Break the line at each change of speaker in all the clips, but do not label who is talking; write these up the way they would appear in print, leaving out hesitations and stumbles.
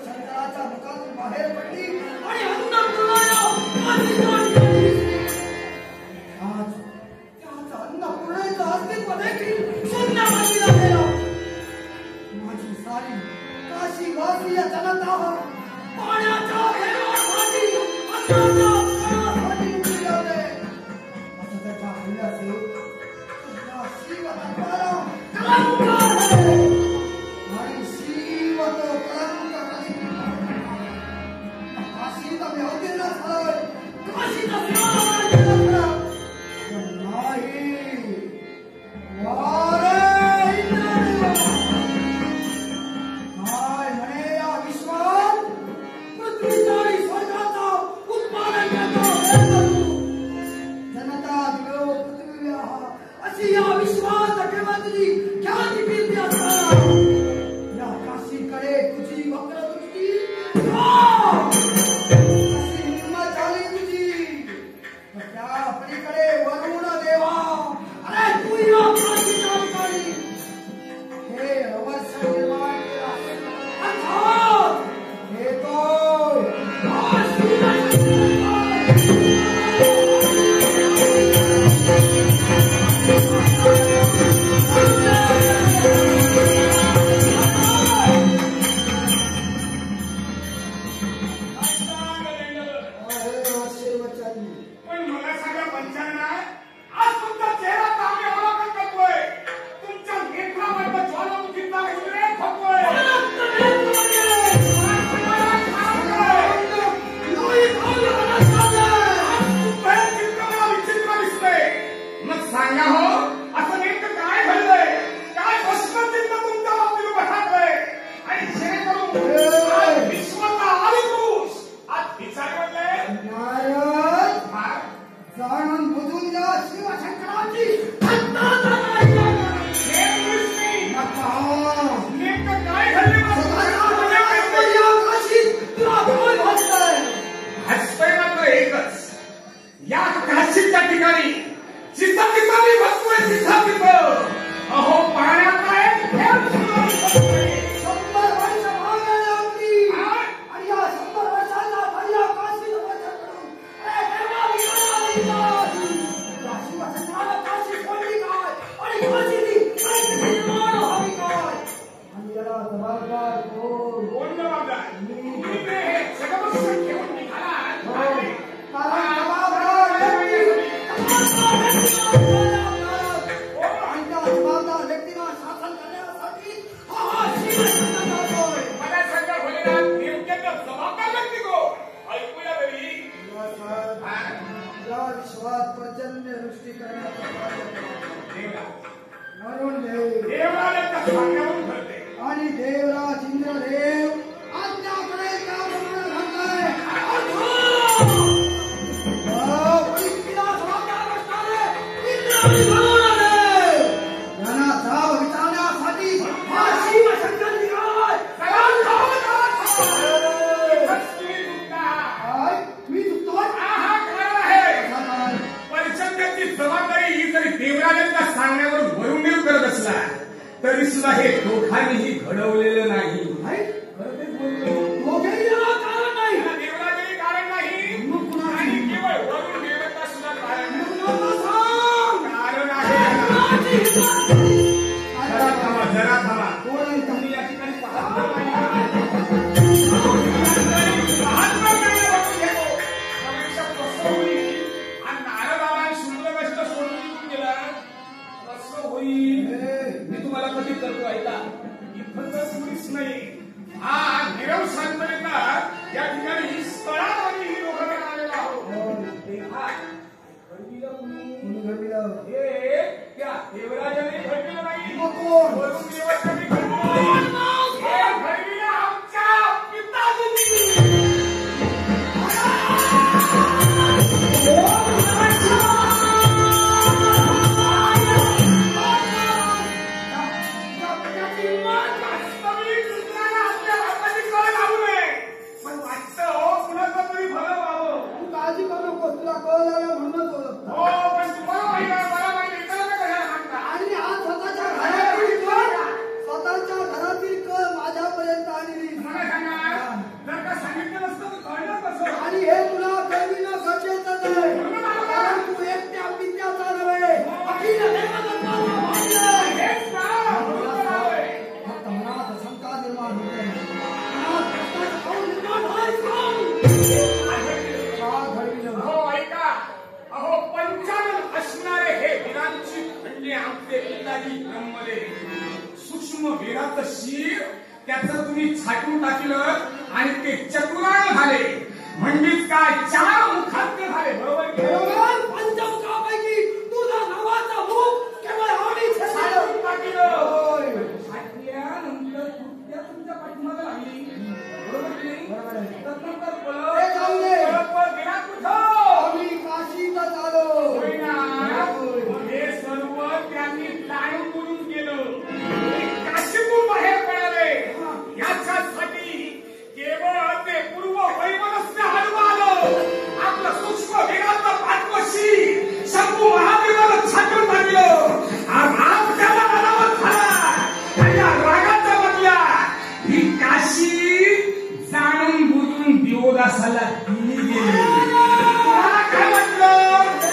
शंकराच्या मुखातून बाहेर पडली आणि अन्नपूर्णाला काशीला आज त्याचा अन्नपूर्णेचं अस्तित्व देखील शून्यामध्ये गेला. माझी सारी काशीवासीय जनता पाण्याच्या भेवासाठी अन्नाच्या प्राणासाठी उभी आहे. असं त्याच्या हल्ल्याचे तुझ्या शिव दरबारा कलंकार आहे आणि शिव तो कलंक कधी काशीत आम्ही अवतीर्ण झालोय. काशीचा सेवा नाही वारे इंद्रदेवा काय म्हणे या विश्वात पृथ्वीचा आणि स्वर्गाचा उत्पादन करतो जनता दिलो पृथ्वी अशी या विश्वात केव्हा तुझी ख्याती कीर्ती असताना या काशीकडे तुझी वक्रदृष्टी कशी हिंमत झाली तुझी. त्या पलीकडे वरुण देवा अरे तू या काशीचा अधिकारी हे अवश्य निर्माण केला अर्थात हे तो आणि देवराज इंद्रदेव आज्ञाकडे त्याप्रमाणे घडलाय. त्यांना जाव विचारण्यासाठी हा शिवशंकर निघालाय. मी चुकतोय
परिचंद्याची जबाबदारी ही जरी देवराजांच्या सांगण्यावर भरून देव करत असला तरी सुद्धा हे दोघांनीही घडवलेलं नाही.
कारण नाही
देवराजही कारण नाही आणि केवळ वरून देवता सुद्धा कारण आहे. जरा थांबा तुम्ही या ठिकाणी मी तुम्हाला कधी करतो ऐका इथं तर पोलीस नाही हा निरव शांतता या ठिकाणी स्थळात आम्ही ही लोक आलेलो आहोत. हे त्या देवराजाने घडलेलं नाही वरून देवाच्याने घडलेलं हे घडलेलं आमच्या पिताजींनी.
काळजी करू नको तुला कळलं म्हणूनच ओळखतो.
हो पण तुम्हाला देवाचं शिर त्याचं तुम्ही छाटून टाकलं आणि ते चतुराण झाले, म्हणजेच काय चार मुखांत झाले. बरोबर की नाही?
बरोबर. पंचमुखापैकी तुझा नावाचा मुख केवळ आम्हीच
छाटून टाकलं.
होय.
छाटल्यानंतर कृत्या तुमच्या पाठीमागे लागली. बरोबर की नाही?
बरोबर आहे.
तदनंतर
ते जाऊ दे.
पळत गेला कुठं?
आम्ही काशीतच आलो.
होय ना?
होय.
हे सर्व त्यांनी जाणून बुजून केलं. ते काशीतून बाहेर पडाले. याच्यासाठी केवळ ते पूर्व वैमनस्य हनुमान आपलं सूक्ष्म वेगाचं पाठवशी शंभू महादेवाला छाटून टाकलं. राग त्याला रागावर झाला. त्याच्या रागाच्या बदल्या ही काशी जाणून बुजून दिवदासाला दिली गेली. तुम्हाला काय वाटलं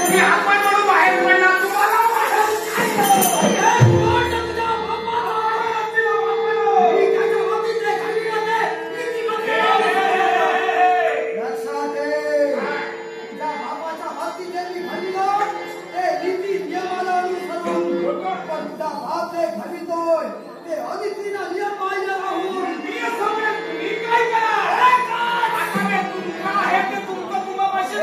की आपण म्हणून बाहेर पडणार? तुम्हाला
लक्षात ठेव. तुझ्या बापाच्या हाती जे मी घालिलं, ते नीती नियमाला अनुसरून. पण तुझा बाप जे घालितोय, ते अनितीला नियम पाहिजे राहून.
मी असं तुम्ही काय करा? आता हे तुमचं आहे ते तुमचं तुम्हापाशी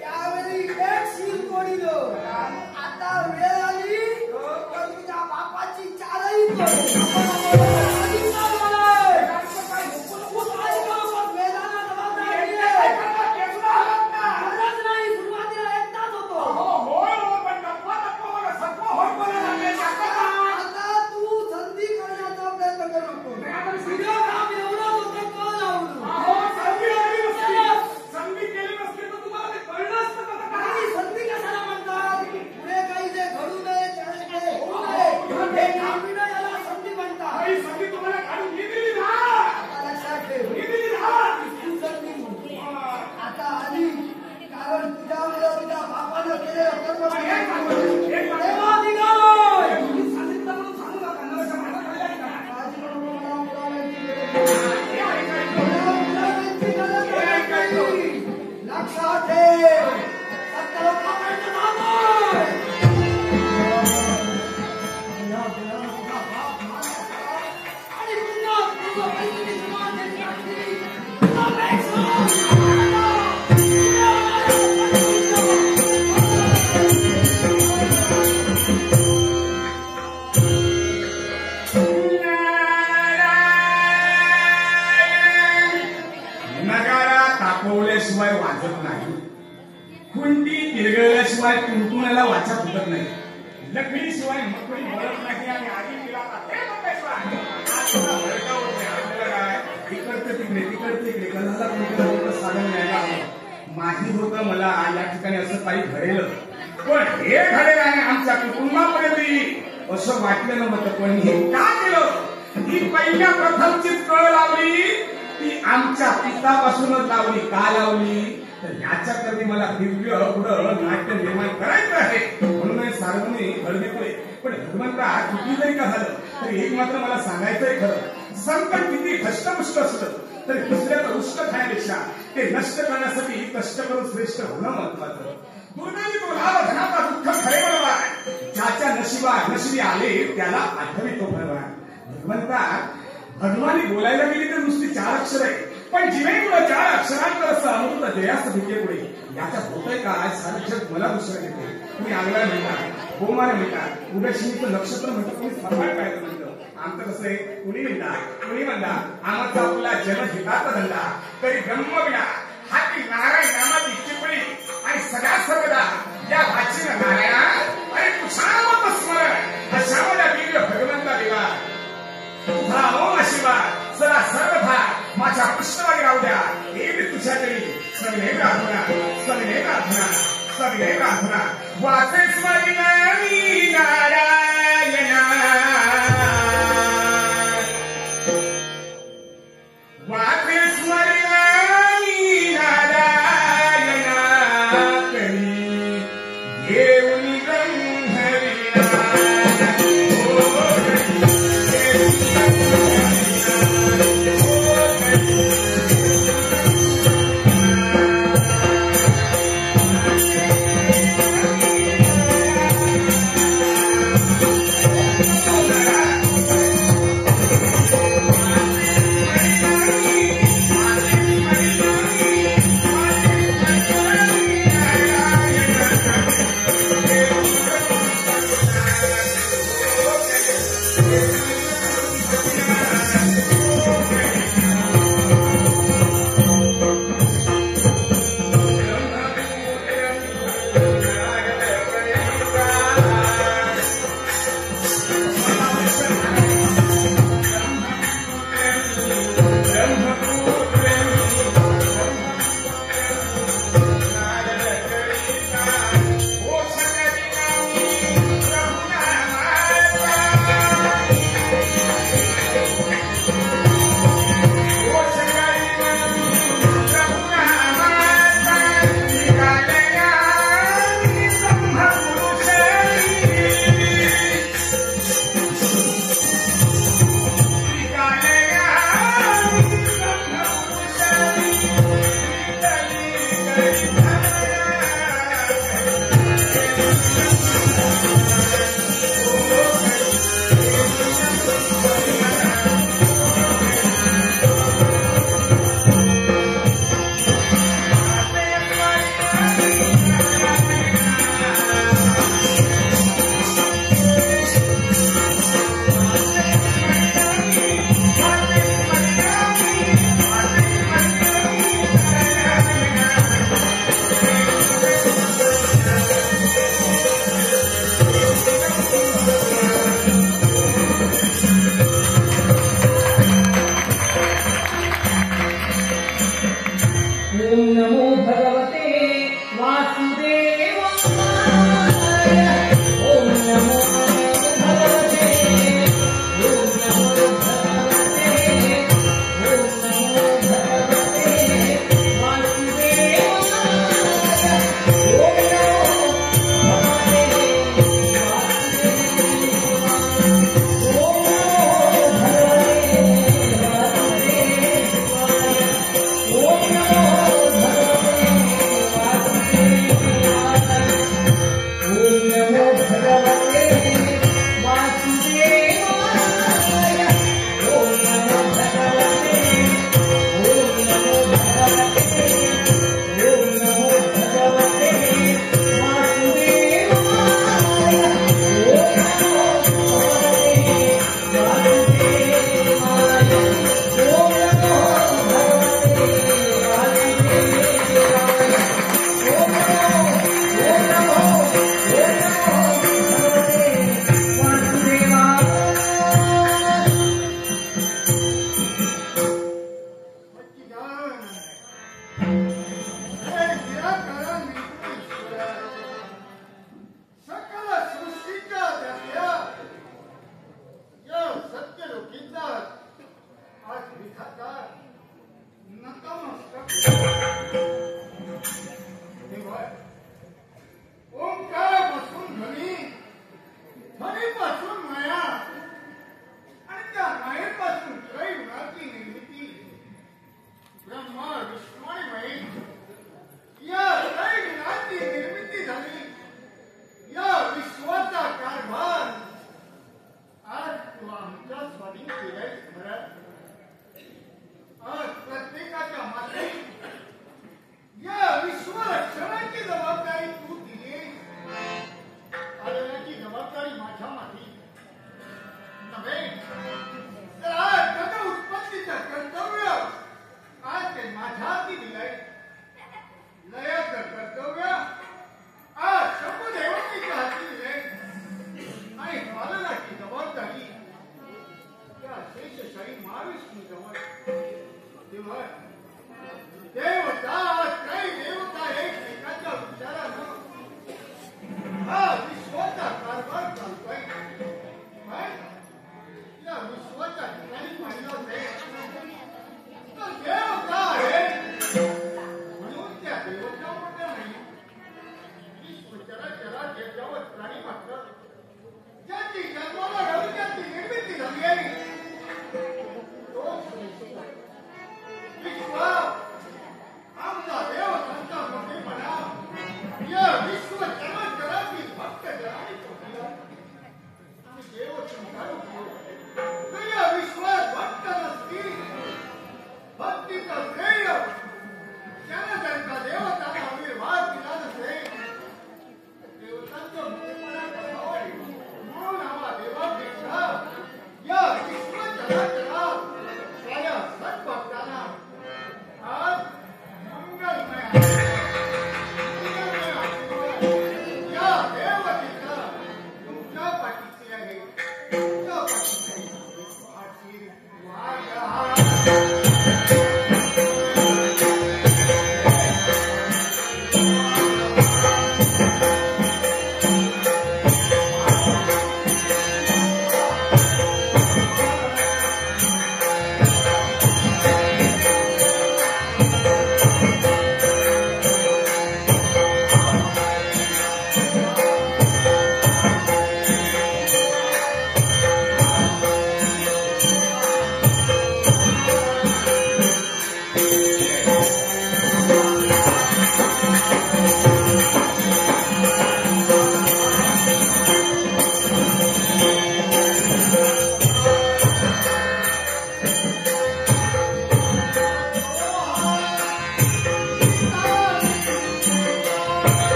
त्यावेळी एक शील तोडिलं. आता वेळ आली तर तुझ्या बापाची चारही तोड.
शिवाय वाजत नाही, कुंडी तिरगळल्याशिवाय कुंकुमाला वाचा फुटत नाही, लकडीशिवाय मकडी बोलत नाही आणि आधी तिला इकडचं तिकडे तिकडचं तिकडे कणाला कोणतं साधन न्यायला हवं. माझी होतं मला या ठिकाणी असं काही घडेल, पण हे घडेल आणि आमच्या कुटुंबापर्यंत येईल असं वाटलं नव्हतं. पण हे का केलं? ही पहिल्या प्रथमची कळ लावली ती आमच्या पितापासूनच लावली. का लावली? तर ह्याच्याकरता मला दिव्य पुढं नाट्य निर्माण करायचं आहे म्हणून सार्वजनिक घडवितोय. पण भगवंता किती जरी का झालं तरी एक मात्र मला सांगायचंय खरं, संकट किती धष्टपुष्ट असलं तरी दुसऱ्याचं उष्ट खाण्यापेक्षा ते नष्ट करण्यासाठी कष्ट करून श्रेष्ठ होणं महत्वाचं. दुर्दैवी तो लाभ धनाचा दुःख खरे बरोबर, ज्याच्या नशिबी आले त्याला आठवी तो बरोबर. भगवंता भगवानी बोलायला गेली तर नुसती 4 अक्षर आहे, पण जिने पुढे 4 अक्षरांवर असं अमृत जयास्त भिके पुढे याच्या होतंय काय सारक्षक मला दुसरं घेते. तुम्ही आंगला म्हणतात, गोमारे म्हणतात, उदयशिनीचं नक्षत्र म्हणतात, तुम्ही सफाळ पाहिजे म्हणतं. आमचं कसं आहे, कुणी म्हणतात आमचा आपला जनहिताचा धंदा तरी ब्रह्मविना हाती नारायण नामाची चिपळी आणि सगळ्या सर्वदा या वाचीन नारायणा आणि तुझ्या स्मरण अशामध्ये दिव्य भगवंता देवा तुझा ओम आशीर्वाद सदा सर्वथा माझ्या पृष्ठभागी राहू द्या. हे मी तुझ्याकडे सविनय प्रार्थना वाचे स्मरणामी नारायणा, वाचे स्मरणामी नारायणा करी घेऊन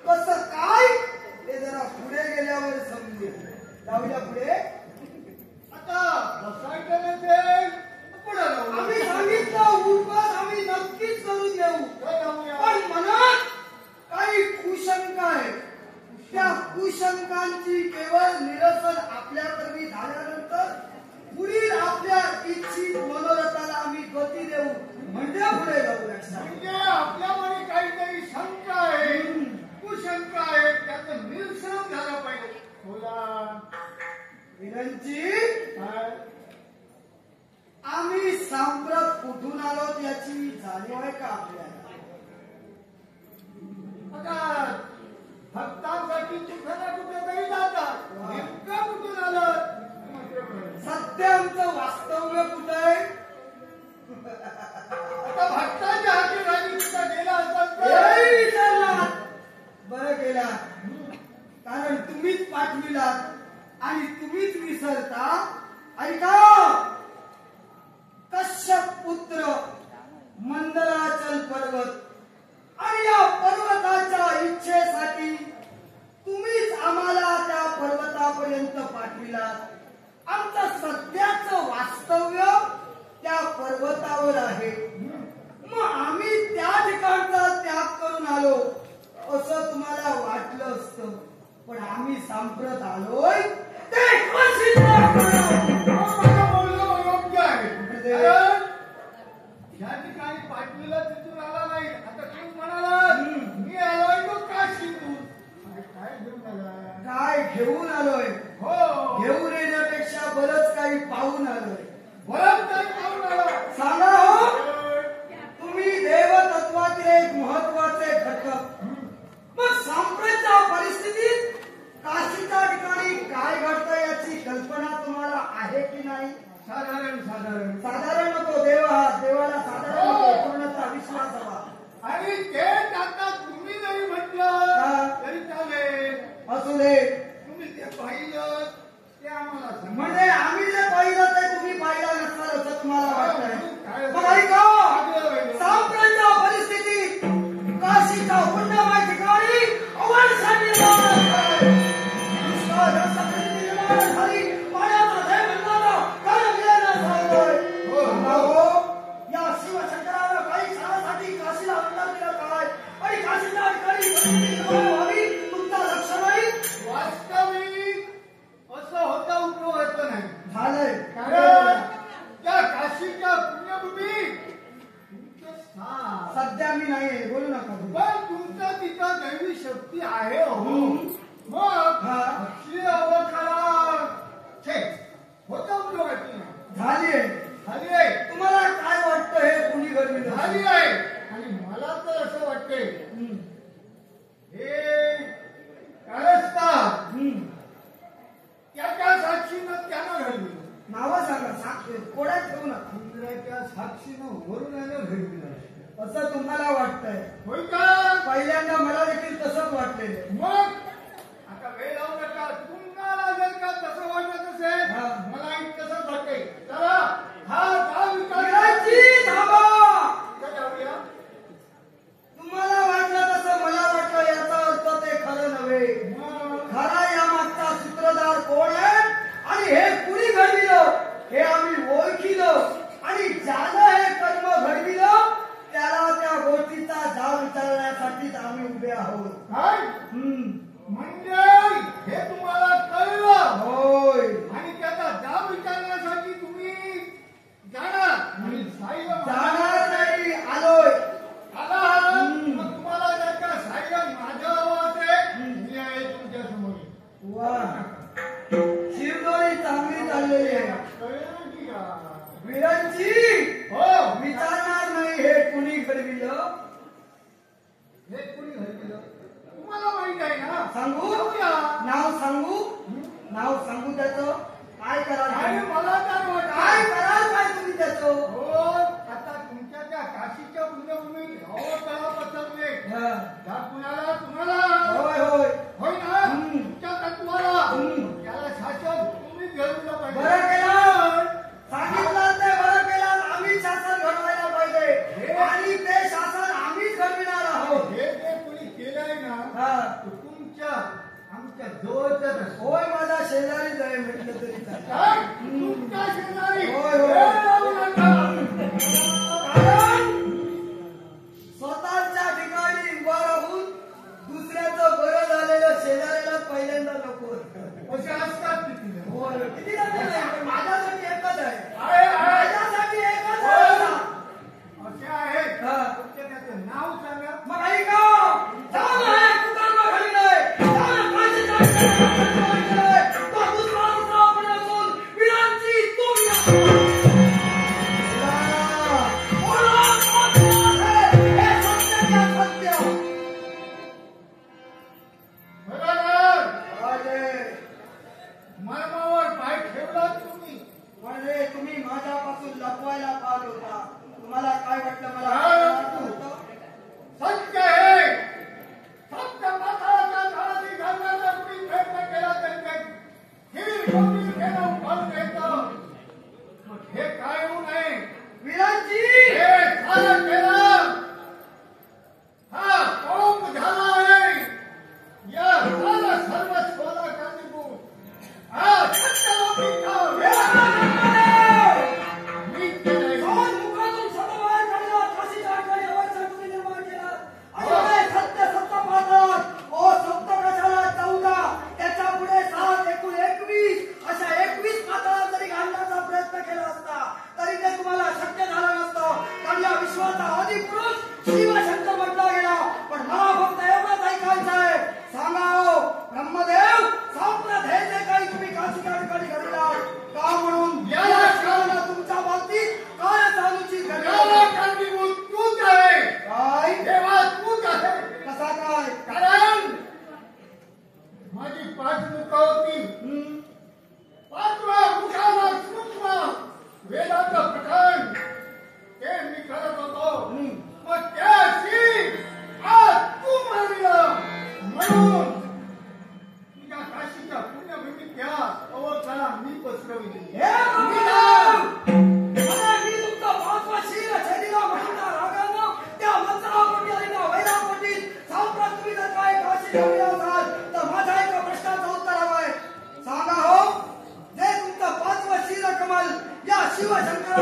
कसं काय हे जरा पुढे गेल्यावर सांप्रत कुठून आलो याची जाणीव आहे का आपल्याला?
भक्तांसाठी कुठे कुठेतरी जातात, नेमकं कुठून आलं?
सध्या आमचं वास्तव्य कुठं आहे?
आता भक्तांच्या हाती राजी कुठं गेला असाल तर
हे विचारलात. बरं केला, कारण तुम्हीच पाठविलात आणि तुम्हीच विसरता. आणि का कश्यप पुत्र मंदराचल पर्वत आणि या पर्वताच्या इच्छेसाठी तुम्हीच आम्हाला त्या पर्वतापर्यंत पाठविलात. आमचं सध्याचं वास्तव्य त्या पर्वतावर आहे. मग आम्ही त्या ठिकाणचा त्याग करून आलो असं तुम्हाला वाटलं असतं, पण आम्ही सांप्रत आलोय ते
बोलणं योग्य आहे. कारण या ठिकाणी पाठवीला तिथून आला नाही. आता तू म्हणाला मी आलोय तो काशीतून. काय घेऊन आला?
काय घेऊन आलोय?
हो,
घेऊन येण्यापेक्षा बरंच काही पाहून आलोय.
बरंच काही पाहून आला.
सांगा हो, तुम्ही देवतत्वातील एक महत्वाचे घटक. मग सांप्रतच्या परिस्थितीत काशीच्या ठिकाणी काय घडतं याची कल्पना तुम्हाला आहे की नाही? साधारण नको. देवाला साधारण नको, पूर्णतः विश्वास हवा.
आणि तेच आता तुम्ही जरी म्हटलं तरी चालेल.
असू दे.
तुम्ही ते पाहिलं ते आम्हाला सांगा.
म्हणजे आम्ही जे पाहिलं ते तुम्ही पाहिलं नसणार असं तुम्हाला वाटतंय. मग
काय
ऐका, सांप्रतच्या परिस्थितीत काशीच्या पुण्यमय ठिकाणी अवनसाठी या शिवशंकरानं काही काळासाठी काशीला अंतर दिलं काय? आणि काशीच्या ठिकाणी तुमचं लक्ष नाही.
वास्तविक असं होता उपयोगाचं नाही.
झालंय.
कारण त्या काशीच्या पुण्यभूमी तुमचं स्थान.
सध्या मी नाही, बोलू नका.
पण तुमचं तिथं दैवी शक्ती आहे हो. मग
हा.
अशी अवस्था छे होता उपयोगाची नाही.
झाली आहे.
झाली आहे.
तुम्हाला काय वाटतं हे कुणी घडविलं?
झाली आहे. आणि मला तर असं वाटते हे कारस्थान त्याच्या साक्षीनं त्यानं घडविलं.
नावं सांगा, साक्षी कोड्यात ठेवू नका.
इंद्राच्या साक्षीनं वरून आलं घडविलं
असं तुम्हाला वाटतंय?
होय का?
पहिल्यांदा मला देखील तसंच वाटलेलं.
मग आता वेळ लावू नका. तुम्हाला जर का तसं वाटत असेल
हा.
मलाही तसंच वाटते. चला हा गाव
विराजी, थांबा.
जाऊया.
तुम्हाला वाटलं तसं मला वाटलं याचा अर्थ ते खरं नव्हे.
मग
खरा या मागचा सूत्रधार कोण आहे आणि हे कुणी घडविलं हे आम्ही ओळखिलं. आणि ज्यानं हे कर्म घडविलं त्याला त्या गोष्टीचा जाब विचारण्यासाठीच आम्ही उभे आहोत.
काय म्हणजे हे तुम्हाला कळलं?
होय.
आणि त्याचा जाब विचारण्यासाठी तुम्ही जाणार आणि साईला
जाणार नाही, आलोय.
आला. मग तुम्हाला जर का साईला माझ्या हवं असेल मी आहे तुमच्या समोर.
वा, शिवदोरी चांगली चाललेली आहे.
कळलं की का?
विराजी,
हो.
विचारणार नाही हे कुणी घडविलं.
हे कोणी घडविलं तुम्हाला माहित आहे ना?
सांगू?
जाऊया.
नाव सांगू? नाव सांगू त्याचं? काय कराल?
आणि मला तर
काय
वाटतं
कराल काय तुम्ही त्याचं?
हो. आता तुमच्या त्या काशीच्या पुण्यभूमीत तळा पसरले.
हा.
त्या कुणाला तुम्हाला
होय होय.
होय ना?
हम्म.
तुमच्या तत्वाला
हम्म.
त्याला शासन तुम्ही घडवलं पाहिजे.
बरं केलं. सांगितलं ते बरं केलं. आम्ही शासन घडवायला पाहिजे आणि ते शासन आम्हीच घडविणार आहोत.
हे जे कोणी केलंय ना
हा.
तो तुमच्या आमच्या जवळच्याच असतो.
होय, माझा शेजारीच आहे म्हटलं तरी चालेल.
काय?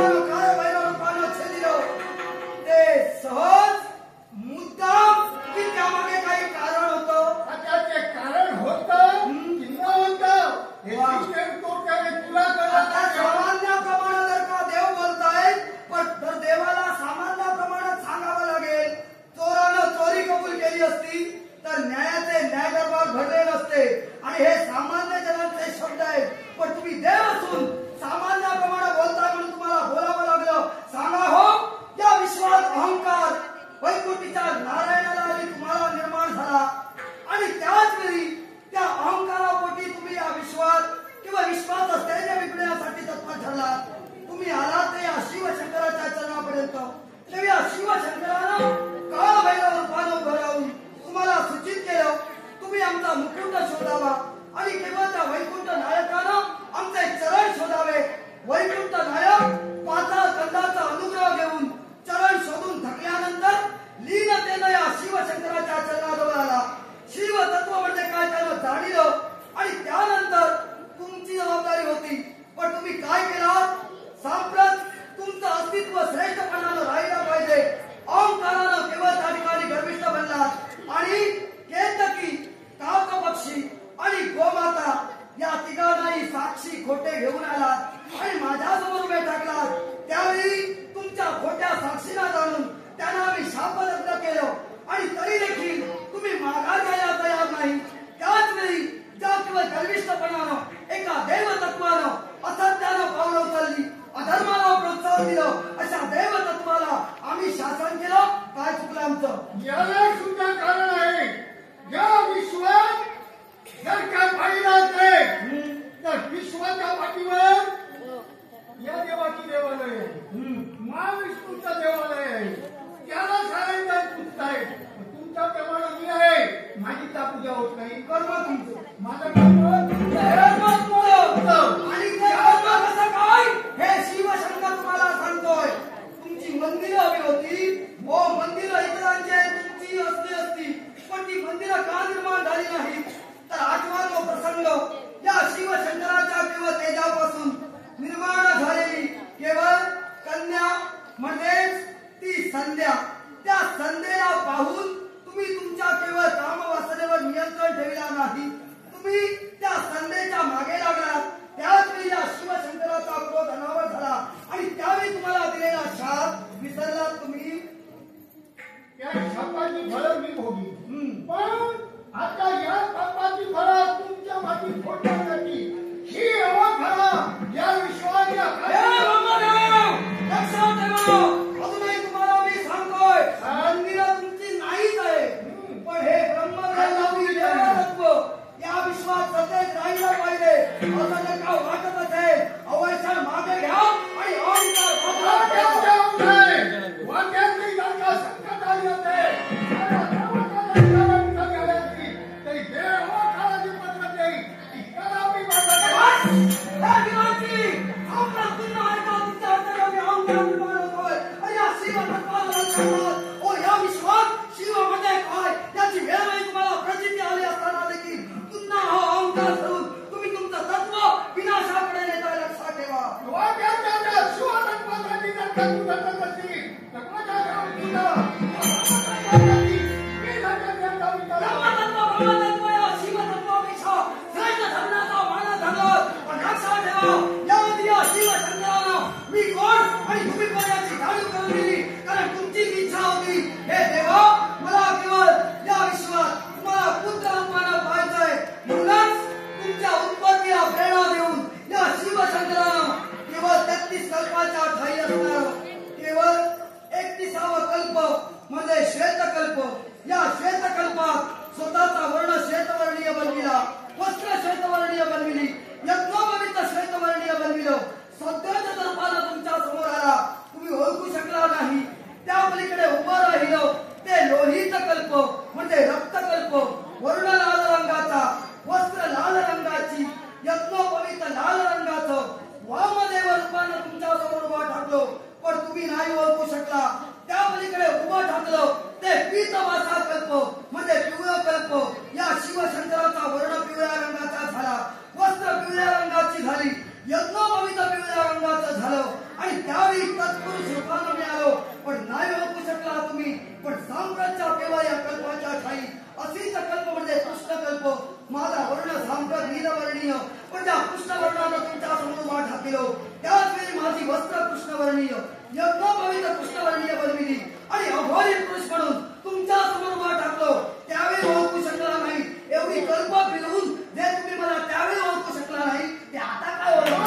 रूपानं काय बैल रूपानं छेदिलं ते सहज मुद्दाम की त्यामागे काही कारण होतं?
त्याचे कारण होतं की न होतं हे
वा.
शिक्षण तोट्याने तुला
आता
कळत
सामान्याप्रमाणे जर का देव बोलतायत पण तर देवाला सामान्याप्रमाणे सांगावं लागेल. चोरानं चोरी कबूल केली असती तर न्यायाचे न्याय दरबार भरले नसते आणि हे सामान्य जनांचे शब्द आहेत. पण तुम्ही देव असून सामान्याप्रमाणे बोलताय म्हणून तुम्हाला बोलावं लागलं. सांगा हो, या विश्वात अहंकार वैकुंठीच्या नारायणाला आणि तुम्हाला निर्माण झाला आणि त्याच वेळी त्या अहंकारापोटी तुम्ही या विश्वात किंवा विश्वाचा स्थैर्य विकण्यासाठी तत्पर ठरला. तुम्ही आलात ते या शिवशंकराच्या चरणापर्यंत. तेव्हा या शिवशंकरानं काळ भैरव रूपानं उभं राहून तुम्हाला सूचित केलं तुम्ही आमचा मुकुट शोधावा आणि केवळ त्या वैकुंठ नायकानं आमचे चरण शोधावे. वैकुंठ नायक पाताळ कंदाचा अनुग्रह घेऊन चरण शोधून थकल्यानंतर लीनतेनं या शिवशंकराच्या चरणाजवळ आला. शिव तत्व म्हणजे काय त्यानं जाणलं आणि त्यानंतर तुमची जबाबदारी होती. पण तुम्ही काय केलात? सांप्रत तुमचं अस्तित्व श्रेष्ठपणानं राहिलं पाहिजे. अहंकारानं केवळ त्या ठिकाणी गर्विष्ठ बनलात आणि केतकी, काकपक्षी आणि गोमाता या तिघांनाही साक्षी खोटे घेऊन आलात आणि माझ्यासमोर उभे टाकलात. त्यावेळी तुमच्या खोट्या साक्षीला जाणून त्यांना आम्ही शापदग्ध केलं आणि तरी देखील तुम्ही माघार घ्यायला तयार नाही. त्याच वेळी ज्या किंवा गर्विष्ठपणानं एका देवतत्वानं असत्यानं पावलं उचलली, अधर्माला प्रोत्साहन दिलं, अशा देवतत्वाला आम्ही शासन केलं. काय चुकलं आमचं?
याला सुद्धा कारण आहे. या विश्वात जर का पाहिलं तर विश्वाच्या पाठीवर या देवाची देवालय आहे, महाविष्णूचं देवालय आहे. त्याला साऱ्यांना पूजतायत. तुमच्या प्रमाणे मी आहे, माझी का पूजा होत नाही?
कर्म तुमचं,
माझं कर्म
कर्म तुमचं. आणि ते कर्म कसं काय हे शिवशंकर तुम्हाला सांगतोय. तुमची मंदिरं हवी होती. हो, मंदिरं इतरांची आहेत, तुमची असती पण ती मंदिरं का निर्माण झाली नाही? तर आठवा जो प्रसंग या शिवशंकराच्या केवळ तेजापासून निर्माण झालेली केवळ कन्या म्हणजेच ती संध्या. त्या संध्येला पाहून तुम्ही तुमच्या केवळ कामवासनेवर नियंत्रण ठेवला नाही. तुम्ही त्या संध्येच्या मागे लागलात. त्याच वेळी या शिवशंकराचा क्रोध अनावर झाला आणि त्यावेळी तुम्हाला दिलेला शाप विसरलात तुम्ही.
त्या शापाची फळं मी भोगली. पण आता या शापाची फळं तुमच्या मागे फोडण्यासाठी ही अवस्था या विश्वाच्या
हे ब्रह्मदेव, लक्षात ठेवा. अजूनही तुम्हाला मी सांगतोय, मंदिरं तुमची नाहीच आहे. पण हे ब्रह्मदेवाची देवतत्व या विश्वात सतत राहिलं पाहिजे. असं जर का वाटत असेल, अवश्य मागे घ्या आणि
वाक्यातली जागा संकट आली होते. तरी देव काळाची पद्धत नाही ती करावी
या विश्वात शिव म्हणजे काय याची वेळोवेळी तुम्हाला प्रचिती आली असताना देखील पुन्हा हा अहंकार करून तुम्ही तुमचं तत्व विनाशाकडे नेता. लक्षात ठेवा.
वाक्याच्या शिवाची जर का तू धरत असतील तर माझ्या
ब्रह्मतत्व या शिवतत्वापेक्षा श्रेष्ठ धर्माचा मानस धरला. पण लक्षात ठेवा, यामध्ये या शिवशंकरानं मी कोण आणि तुम्ही कोण याची जाणीव करून दिली. कारण तुमची इच्छा होती, हे देवा मला केवळ या विश्वात तुम्हाला पुत्र रूपानं पाहायचंय. म्हणूनच तुमच्या उत्पत्तीला प्रेरणा देऊन या शिवशंकरानं केवळ 33 कल्पाच्या ठाई असणार केवळ 31वा कल्प म्हणजे श्वेतकल्प. या श्वेतकल्पात स्वतःचा वर्ण श्वेतवर्णीय बनविला, वस्त्र श्वेतवर्णीय बनविली, यज्ञोपवीत श्वेतवर्णीय बनविलं. सध्याच्या तर्फानं तुमच्या समोर आला, तुम्ही ओळखू शकला नाही. त्या पलीकडे उभं राहिलं ते लोहित कल्प म्हणजे रक्तकल्प. वर्ण लाल रंगाचा, वस्त्र लाल रंगाची, यज्ञोपवीत लाल रंगाचं वामदेव रूपानं तुमच्या समोर उभा टाकलो. पण तुम्ही नाही ओळखू शकला. त्या पलीकडे उभं टाकलं ते पीतवासा कल्प म्हणजे पिवळा कल्प. या शिवशंकराचा वर्ण पिवळ्या रंगाचा झाला, वस्त्र पिवळ्या रंगाची झाली, यज्ञोपवीत पिवळ्या रंगाचं झालं आणि त्यावेळी तत्पुरुष रूपानं मी आलो, पण नाही ओळखू शकला तुम्ही. पण सांप्रतच्या केवळ या कल्पाच्या ठाई असीच कल्प म्हणजे कृष्णकल्प. माझा वर्ण सांप्रत नीलवर्णीय, पण त्या कृष्णवर्णानं तुमच्या समोर वाट हाकिलो. त्याच वेळी माझी वस्त्र कृष्णवर्णीय, यज्ञोपवीत कृष्णवर्णीय बनविली आणि अघोरी पुरुष म्हणून तुमच्या समोर वाट हाकलो. त्यावेळी ओळखू शकला नाही. एवढी कल्प फिरवून जे तुम्ही मला त्यावेळी ओळखू शकला नाही, ते आता काय ओळखू?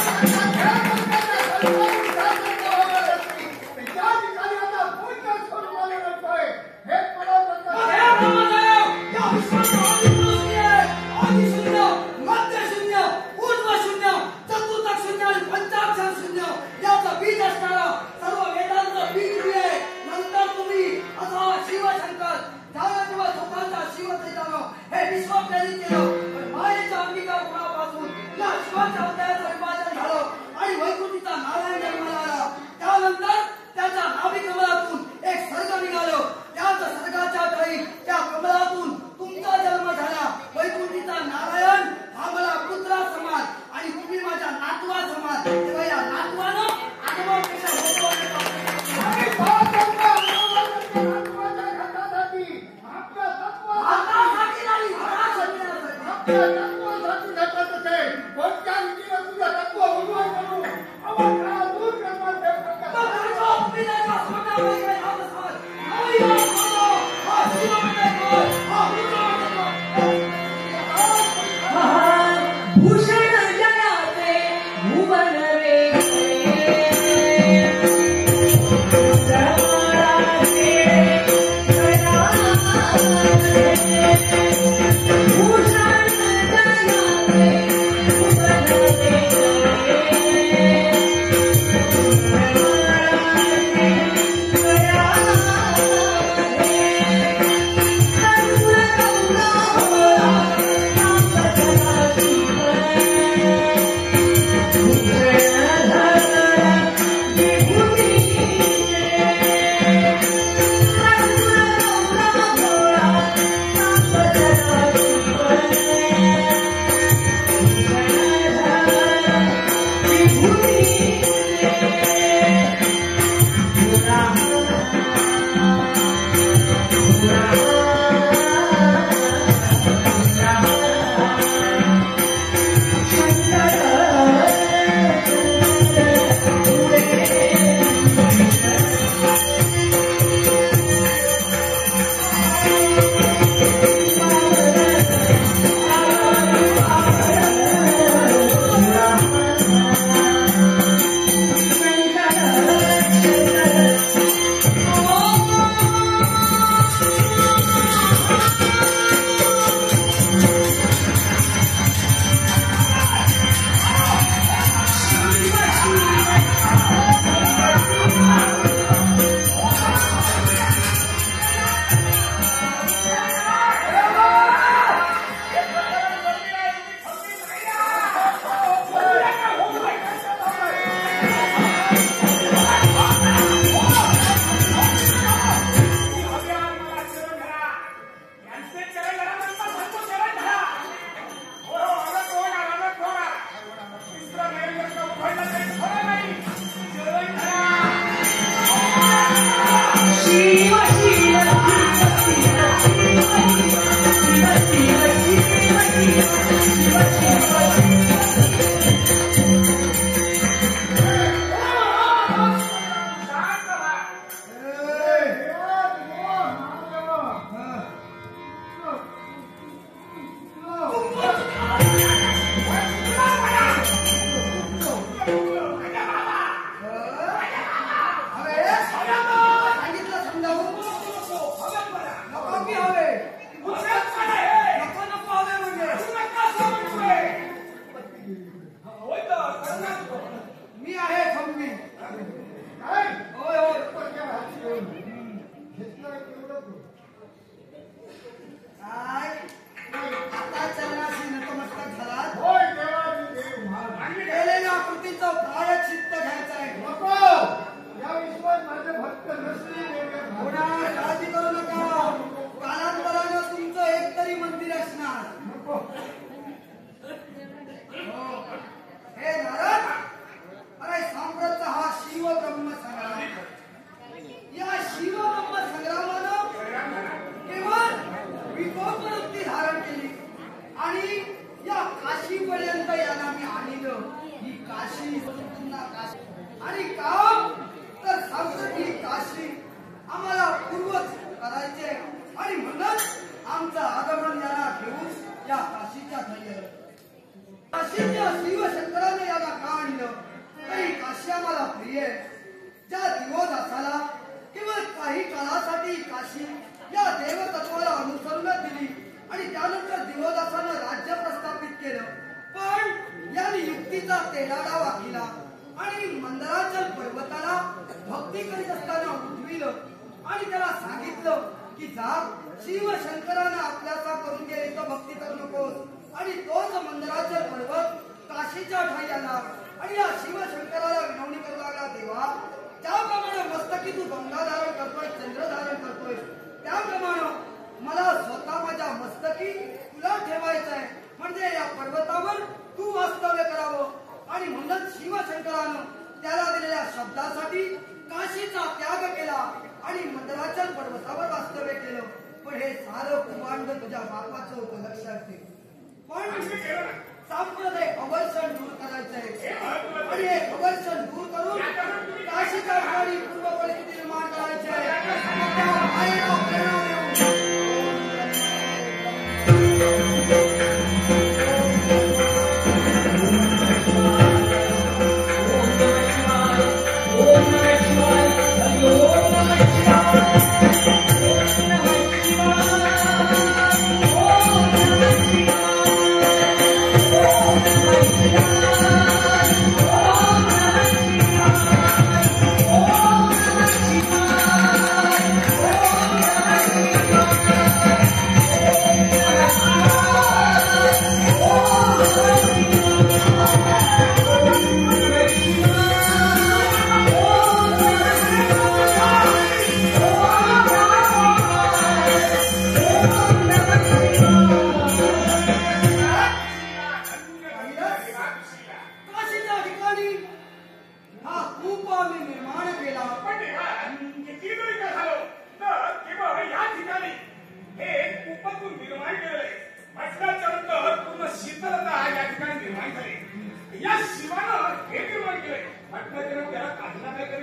हे नारद, अरे सांप्रतचा हा शिव ब्रह्म सगळा पहिला डाव आखिला आणि मंदराचल पर्वताला भक्ती करीत असताना उठविलं आणि त्याला सांगितलं की जा शिवशंकरानं आपल्याचा करून गेली तर भक्ती करू नकोस आणि तोच मंदराचल पर्वत काशीच्या ठाई आला आणि या शिवशंकराला विनवणी करू लागला देवा त्याप्रमाणे मस्तकी तू गंगा धारण करतोय चंद्र धारण करतोय त्याप्रमाणे मला स्वतः माझ्या मस्तकी तुला ठेवायचं आहे म्हणजे या पर्वतावर तू वास्तव्य करावं आणि म्हणून शिवशंकरानं त्याला दिलेल्या शब्दासाठी काशीचा त्याग केला आणि मंदराचल पर्वतावर वास्तव्य केलं पण हे सारं कुमांड तुझ्या बापाचं होतं लक्षात ठेव पण सांप्रदायिक अवर्षण दूर करायचंय आणि हे अवर्षण दूर करून काशीच्या ठिकाणी पूर्व परिस्थिती निर्माण करायची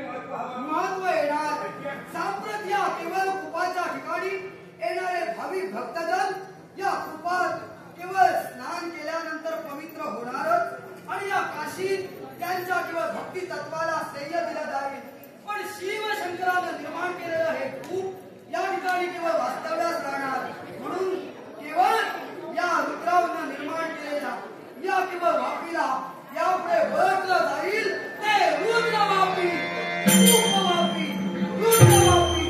महत्व येणार सांप्रत या केवळ कुपाच्या ठिकाणी येणारे भाविक भक्तजन या कुपात केवळ स्नान केल्यानंतर पवित्र होणारच आणि या काशीत त्यांच्या केवळ भक्ती तत्वाला श्रेय दिलं जाईल पण शिवशंकरानं निर्माण केलेलं हे कूप या ठिकाणी केवळ वास्तव्यास राहणार म्हणून केवळ या रुद्रावनं निर्माण केलेला या केवळ वापीला यापुढे ओळखलं जाईल ते रुद्रवापी उपवापी रुद्रवापी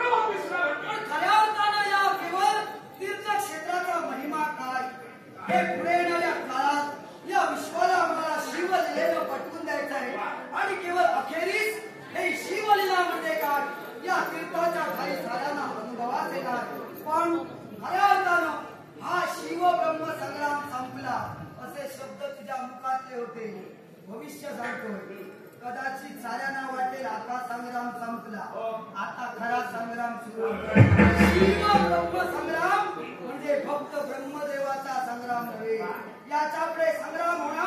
खऱ्या अर्थानं या केवळ तीर्थक्षेत्राचा महिमा काय हे पुढे येणाऱ्या काळात या विश्वाला आम्हाला शिवलीलेनं पटवून द्यायचं आहे आणि केवळ अखेरीस हे शिवलीला म्हणजे काय या तीर्थाच्या काही साऱ्यांना अनुभवास येणार पण खऱ्या अर्थानं हा शिव ब्रह्म संग्राम संपला असे शब्द तुझ्या मुखातले होते भविष्य सांगतोय कदाचित साऱ्यांना वाटेल आता संग्राम संपला आता खरा संग्राम सुरू शिव ब्रह्म संग्राम म्हणजे फक्त ब्रह्मदेवाचा संग्राम नव्हे याच्यापुढे संग्राम होणार